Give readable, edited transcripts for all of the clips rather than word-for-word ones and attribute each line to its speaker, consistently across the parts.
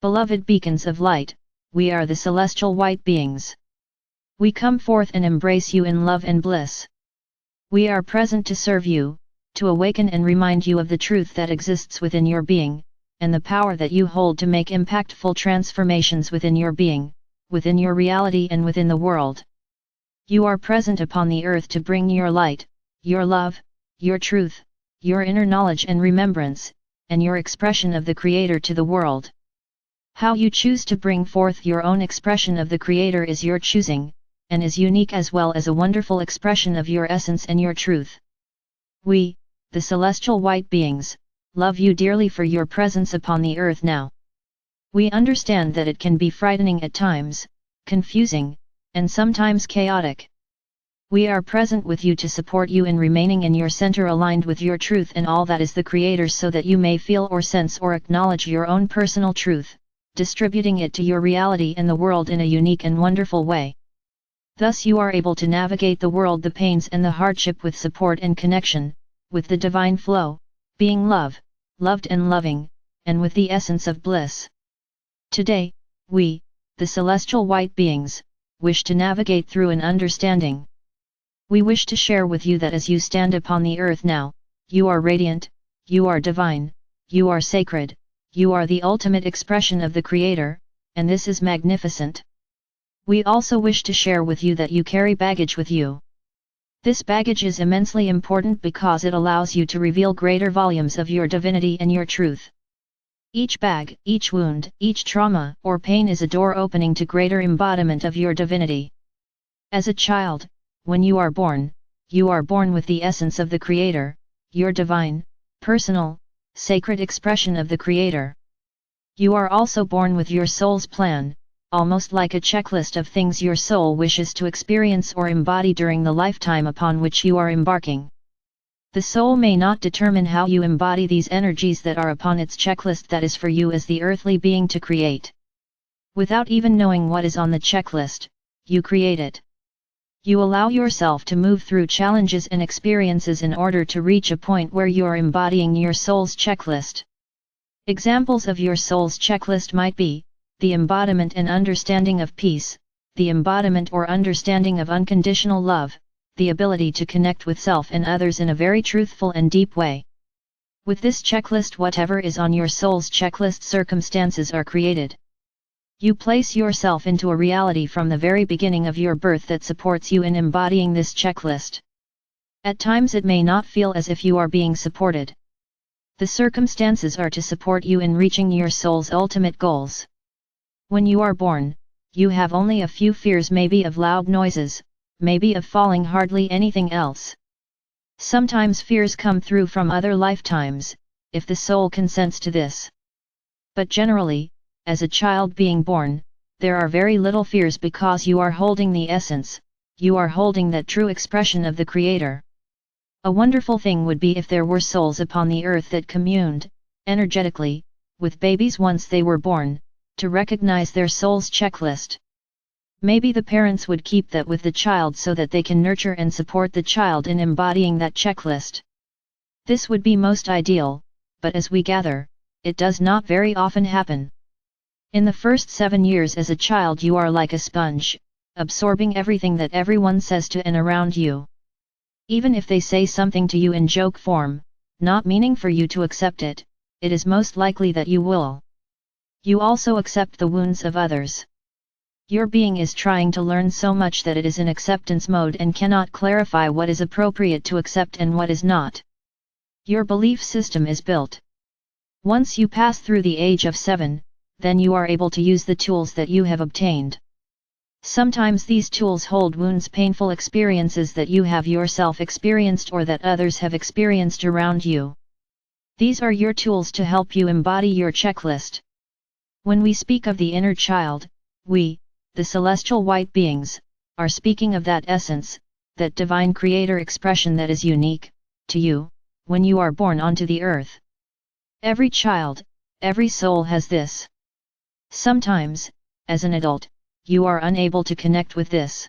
Speaker 1: beloved beacons of light, we are the celestial white beings. We come forth and embrace you in love and bliss. We are present to serve you, to awaken and remind you of the truth that exists within your being, and the power that you hold to make impactful transformations within your being, within your reality and within the world. You are present upon the earth to bring your light, your love, your truth, your inner knowledge and remembrance, and your expression of the Creator to the world. How you choose to bring forth your own expression of the Creator is your choosing, and is unique as well as a wonderful expression of your essence and your truth. We, the celestial white beings, love you dearly for your presence upon the earth now. We understand that it can be frightening at times, confusing, and sometimes chaotic. We are present with you to support you in remaining in your center aligned with your truth and all that is the Creator so that you may feel or sense or acknowledge your own personal truth, distributing it to your reality and the world in a unique and wonderful way. Thus you are able to navigate the world, the pains and the hardship with support and connection, with the divine flow, being love, loved and loving, and with the essence of bliss. Today, we, the celestial white beings, wish to navigate through an understanding. We wish to share with you that as you stand upon the earth now, you are radiant, you are divine, you are sacred, you are the ultimate expression of the Creator, and this is magnificent. We also wish to share with you that you carry baggage with you. This baggage is immensely important because it allows you to reveal greater volumes of your divinity and your truth. Each bag, each wound, each trauma or pain is a door opening to greater embodiment of your divinity. As a child, when you are born with the essence of the Creator, your divine, personal, sacred expression of the Creator. You are also born with your soul's plan, almost like a checklist of things your soul wishes to experience or embody during the lifetime upon which you are embarking. The soul may not determine how you embody these energies that are upon its checklist that is for you as the earthly being to create. Without even knowing what is on the checklist, you create it. You allow yourself to move through challenges and experiences in order to reach a point where you are embodying your soul's checklist. Examples of your soul's checklist might be the embodiment and understanding of peace, the embodiment or understanding of unconditional love, the ability to connect with self and others in a very truthful and deep way. With this checklist, whatever is on your soul's checklist, circumstances are created. You place yourself into a reality from the very beginning of your birth that supports you in embodying this checklist. At times it may not feel as if you are being supported. The circumstances are to support you in reaching your soul's ultimate goals. When you are born, you have only a few fears, maybe of loud noises, maybe of falling, hardly anything else. Sometimes fears come through from other lifetimes, if the soul consents to this. But generally, as a child being born, there are very little fears because you are holding the essence, you are holding that true expression of the Creator. A wonderful thing would be if there were souls upon the earth that communed, energetically, with babies once they were born, to recognize their soul's checklist. Maybe the parents would keep that with the child so that they can nurture and support the child in embodying that checklist. This would be most ideal, but as we gather, it does not very often happen. In the first 7 years as a child you are like a sponge, absorbing everything that everyone says to and around you. Even if they say something to you in joke form, not meaning for you to accept it, it is most likely that you will. You also accept the wounds of others. Your being is trying to learn so much that it is in acceptance mode and cannot clarify what is appropriate to accept and what is not. Your belief system is built. Once you pass through the age of 7, then you are able to use the tools that you have obtained. Sometimes these tools hold wounds, painful experiences that you have yourself experienced or that others have experienced around you. These are your tools to help you embody your checklist. When we speak of the inner child, we, the celestial white beings, are speaking of that essence, that divine Creator expression that is unique to you, when you are born onto the earth. Every child, every soul has this. Sometimes, as an adult, you are unable to connect with this.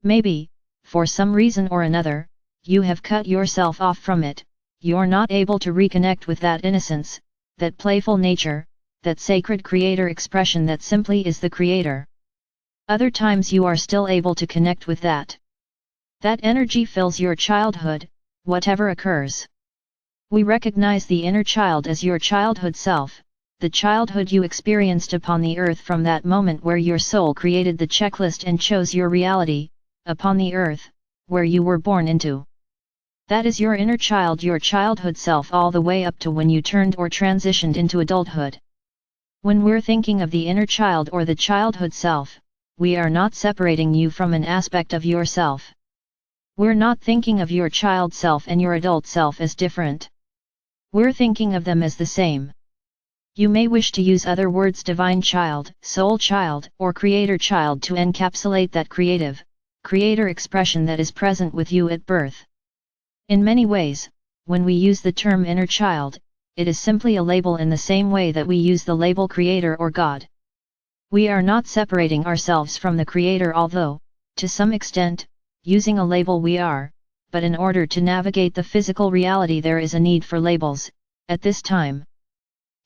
Speaker 1: Maybe, for some reason or another, you have cut yourself off from it, you're not able to reconnect with that innocence, that playful nature, that sacred creator expression that simply is the creator. Other times you are still able to connect with that. That energy fills your childhood, whatever occurs. We recognize the inner child as your childhood self, the childhood you experienced upon the earth from that moment where your soul created the checklist and chose your reality, upon the earth, where you were born into. That is your inner child, your childhood self, all the way up to when you turned or transitioned into adulthood. When we're thinking of the inner child or the childhood self, we are not separating you from an aspect of yourself. We're not thinking of your child self and your adult self as different. We're thinking of them as the same. You may wish to use other words, divine child, soul child, or creator child, to encapsulate that creator expression that is present with you at birth. In many ways, when we use the term inner child, it is simply a label in the same way that we use the label creator or God. We are not separating ourselves from the creator, although, to some extent, using a label we are, but in order to navigate the physical reality there is a need for labels, at this time.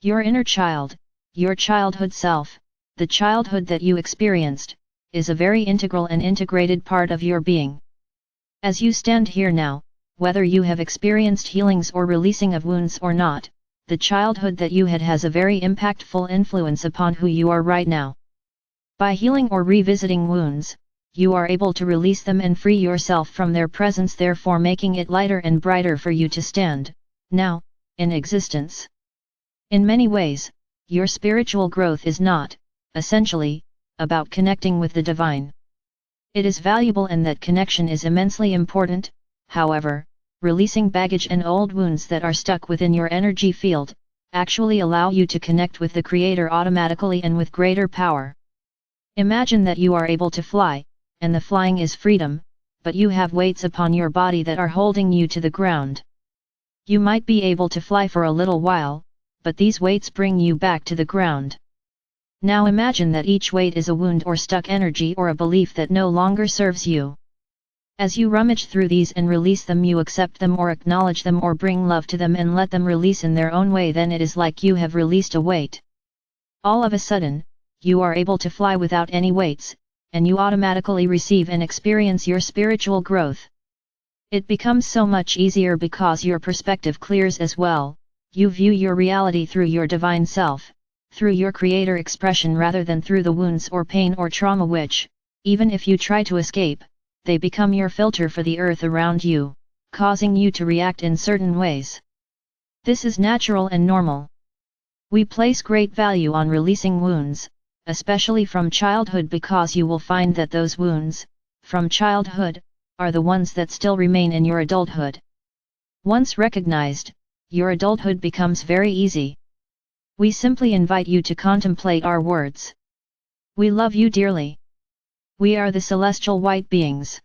Speaker 1: Your inner child, your childhood self, the childhood that you experienced, is a very integral and integrated part of your being. As you stand here now, whether you have experienced healings or releasing of wounds or not, the childhood that you had has a very impactful influence upon who you are right now. By healing or revisiting wounds, you are able to release them and free yourself from their presence, therefore making it lighter and brighter for you to stand, now, in existence. In many ways, your spiritual growth is not, essentially, about connecting with the divine. It is valuable and that connection is immensely important, however, releasing baggage and old wounds that are stuck within your energy field, actually allow you to connect with the Creator automatically and with greater power. Imagine that you are able to fly, and the flying is freedom, but you have weights upon your body that are holding you to the ground. You might be able to fly for a little while, but these weights bring you back to the ground. Now imagine that each weight is a wound or stuck energy or a belief that no longer serves you. As you rummage through these and release them, you accept them or acknowledge them or bring love to them and let them release in their own way, then it is like you have released a weight. All of a sudden, you are able to fly without any weights, and you automatically receive and experience your spiritual growth. It becomes so much easier because your perspective clears as well. You view your reality through your divine self, through your creator expression rather than through the wounds or pain or trauma which, even if you try to escape, they become your filter for the earth around you, causing you to react in certain ways. This is natural and normal. We place great value on releasing wounds, especially from childhood, because you will find that those wounds, from childhood, are the ones that still remain in your adulthood. Once recognized, your adulthood becomes very easy. We simply invite you to contemplate our words. We love you dearly. We are the celestial white beings.